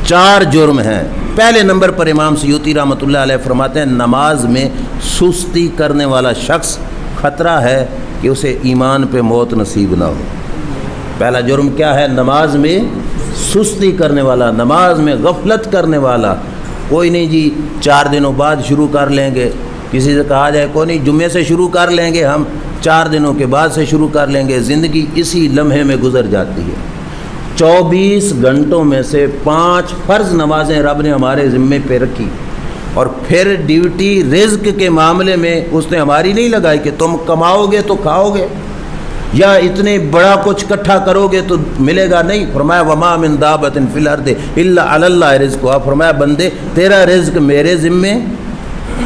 4 جرم ہیں۔ پہلے نمبر پر امام سیوطی رحمۃ اللہ علیہ فرماتے ہیں نماز میں سستی کرنے والا شخص خطرہ ہے کہ اسے ایمان پہ موت نصیب نہ ہو۔ پہلا جرم کیا ہے؟ نماز میں سستی کرنے والا، نماز میں غفلت کرنے والا۔ کوئی نہیں جی 4 دنوں بعد شروع کر لیں گے، کسی سے کہا جائے کوئی نہیں جمعے سے شروع کر لیں گے، ہم 4 دنوں کے بعد سے شروع کر لیں گے۔ زندگی اسی لمحے میں گزر جاتی ہے۔ 24 گھنٹوں میں سے 5 فرض نمازیں رب نے ہمارے ذمے پہ رکھی، اور پھر ڈیوٹی رزق کے معاملے میں اس نے ہماری نہیں لگائی کہ تم کماؤ گے تو کھاؤ گے یا اتنے بڑا کچھ اکٹھا کرو گے تو ملے گا، نہیں۔ فرمایا وما من دابۃ فی الارض الا علی اللہ رزقھا، فرمایا بندے تیرا رزق میرے ذمے،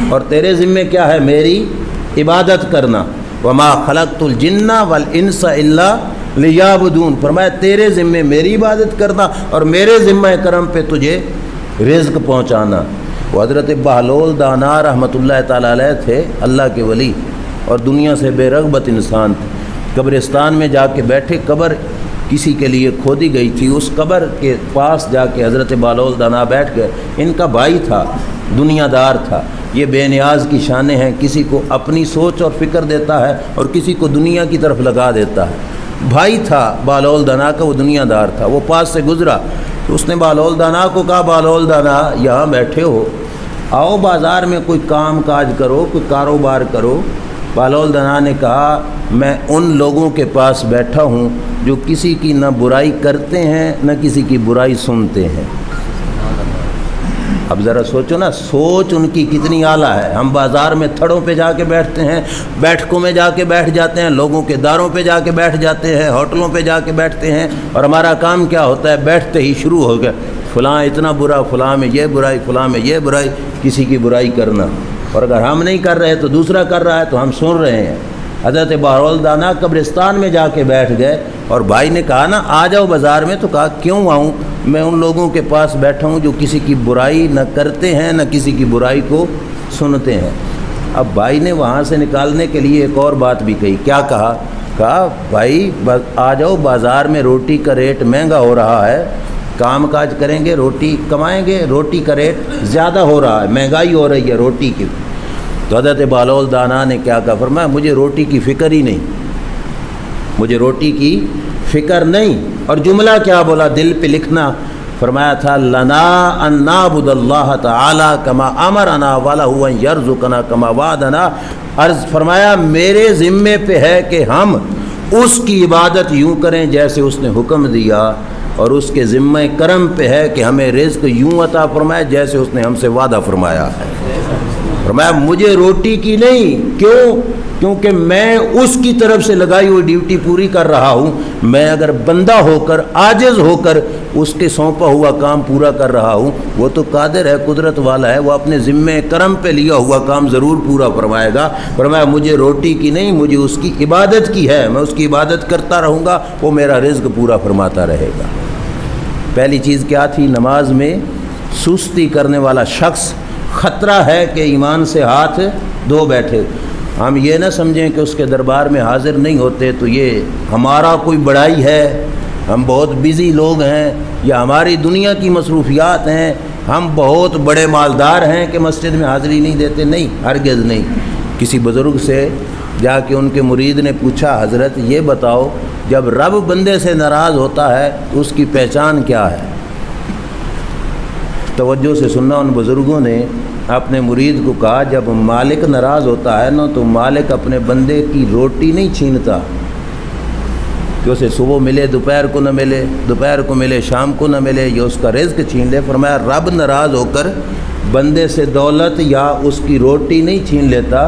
اور تیرے ذمے کیا ہے؟ میری عبادت کرنا۔ وما خلقت الجن والانس الا لیعبدون، فرمایا تیرے ذمے میری عبادت کرنا اور میرے ذمہ کرم پہ تجھے رزق پہنچانا۔ وہ حضرت بہلول دانا رحمۃ اللہ تعالی علیہ تھے، اللہ کے ولی اور دنیا سے بے رغبت انسان تھے۔ قبرستان میں جا کے بیٹھے، قبر کسی کے لیے کھودی گئی تھی، اس قبر کے پاس جا کے حضرت بہلول دانا بیٹھ گئے۔ ان کا بھائی تھا، دنیا دار تھا، یہ بے نیاز کی شانیں ہیں، کسی کو اپنی سوچ اور فکر دیتا ہے اور کسی کو دنیا کی طرف لگا دیتا ہے۔ بھائی تھا بہلول دانا کا، وہ دنیا دار تھا، وہ پاس سے گزرا تو اس نے بہلول دانا کو کہا بہلول دانا یہاں بیٹھے ہو، آؤ بازار میں کوئی کام کاج کرو، کوئی کاروبار کرو۔ بہلول دانا نے کہا میں ان لوگوں کے پاس بیٹھا ہوں جو کسی کی نہ برائی کرتے ہیں نہ کسی کی برائی سنتے ہیں۔ اب ذرا سوچو نا، سوچ ان کی کتنی اعلیٰ ہے۔ ہم بازار میں تھڑوں پہ جا کے بیٹھتے ہیں، بیٹھکوں میں جا کے بیٹھ جاتے ہیں، لوگوں کے داروں پہ جا کے بیٹھ جاتے ہیں، ہوٹلوں پہ جا کے بیٹھتے ہیں، اور ہمارا کام کیا ہوتا ہے؟ بیٹھتے ہی شروع ہو گیا فلاں اتنا برا، فلاں میں یہ برائی، فلاں میں یہ برائی، کسی کی برائی کرنا۔ اور اگر ہم نہیں کر رہے تو دوسرا کر رہا ہے تو ہم سن رہے ہیں۔ حضرت بہلول دانا قبرستان میں جا کے بیٹھ گئے، اور بھائی نے کہا نا آ جاؤ بازار میں، تو کہا کیوں آؤں؟ میں ان لوگوں کے پاس بیٹھا ہوں جو کسی کی برائی نہ کرتے ہیں نہ کسی کی برائی کو سنتے ہیں۔ اب بھائی نے وہاں سے نکالنے کے لیے ایک اور بات بھی کہی۔ کیا کہا؟ کہا بھائی آ جاؤ بازار میں، روٹی کا ریٹ مہنگا ہو رہا ہے، کام کاج کریں گے روٹی کمائیں گے، روٹی کا ریٹ زیادہ ہو رہا ہے، مہنگائی ہو رہی ہے روٹی کی۔ تو حضرت بہلول دانا نے کیا کہا؟ فرمایا مجھے روٹی کی فکر ہی نہیں، مجھے روٹی کی فکر نہیں۔ اور جملہ کیا بولا؟ دل پہ لکھنا۔ فرمایا تھا لنا ان نعبد اللہ تعالی کما امرنا وله ان یرزقنا کما وعدنا۔ عرض فرمایا میرے ذمے پہ ہے کہ ہم اس کی عبادت یوں کریں جیسے اس نے حکم دیا، اور اس کے ذمہ کرم پہ ہے کہ ہمیں رزق یوں عطا فرمائے جیسے اس نے ہم سے وعدہ فرمایا ہے۔ فرمایا مجھے روٹی کی نہیں، کیوں؟ کیونکہ میں اس کی طرف سے لگائی ہوئی ڈیوٹی پوری کر رہا ہوں۔ میں اگر بندہ ہو کر، عاجز ہو کر اس کے سونپا ہوا کام پورا کر رہا ہوں، وہ تو قادر ہے، قدرت والا ہے، وہ اپنے ذمہ کرم پہ لیا ہوا کام ضرور پورا فرمائے گا۔ فرمایا مجھے روٹی کی نہیں، مجھے اس کی عبادت کی ہے، میں اس کی عبادت کرتا رہوں گا، وہ میرا رزق پورا فرماتا رہے گا۔ پہلی چیز کیا تھی؟ نماز میں سستی کرنے والا شخص خطرہ ہے کہ ایمان سے ہاتھ دھو بیٹھے۔ ہم یہ نہ سمجھیں کہ اس کے دربار میں حاضر نہیں ہوتے تو یہ ہمارا کوئی بڑائی ہے، ہم بہت بزی لوگ ہیں، یا ہماری دنیا کی مصروفیات ہیں، ہم بہت بڑے مالدار ہیں کہ مسجد میں حاضری نہیں دیتے۔ نہیں، ہرگز نہیں۔ کسی بزرگ سے جا کے ان کے مرید نے پوچھا حضرت یہ بتاؤ جب رب بندے سے ناراض ہوتا ہے تو اس کی پہچان کیا ہے؟ توجہ سے سننا، ان بزرگوں نے اپنے مرید کو کہا جب مالک ناراض ہوتا ہے نا تو مالک اپنے بندے کی روٹی نہیں چھینتا کہ اسے صبح ملے دوپہر کو نہ ملے، دوپہر کو ملے شام کو نہ ملے، یا اس کا رزق چھین لے۔ فرمایا رب ناراض ہو کر بندے سے دولت یا اس کی روٹی نہیں چھین لیتا،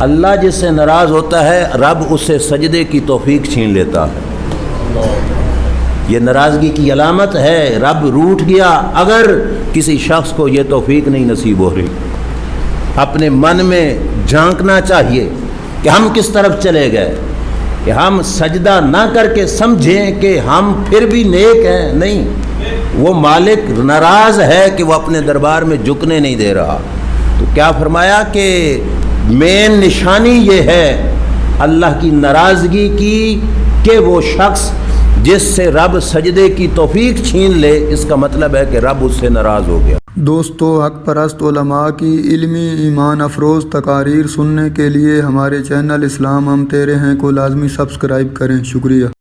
اللہ جس سے ناراض ہوتا ہے رب اس سے سجدے کی توفیق چھین لیتا ہے۔ یہ ناراضگی کی علامت ہے، رب روٹھ گیا اگر کسی شخص کو یہ توفیق نہیں نصیب ہو رہی۔ اپنے من میں جھانکنا چاہیے کہ ہم کس طرف چلے گئے، کہ ہم سجدہ نہ کر کے سمجھیں کہ ہم پھر بھی نیک ہیں، نہیں، وہ مالک ناراض ہے کہ وہ اپنے دربار میں جھکنے نہیں دے رہا۔ تو کیا فرمایا کہ مین نشانی یہ ہے اللہ کی ناراضگی کی کہ وہ شخص جس سے رب سجدے کی توفیق چھین لے، اس کا مطلب ہے کہ رب اس سے ناراض ہو گیا۔ دوستو، حق پرست علماء کی علمی ایمان افروز تقاریر سننے کے لیے ہمارے چینل اسلام ہم تیرے ہیں کو لازمی سبسکرائب کریں۔ شکریہ۔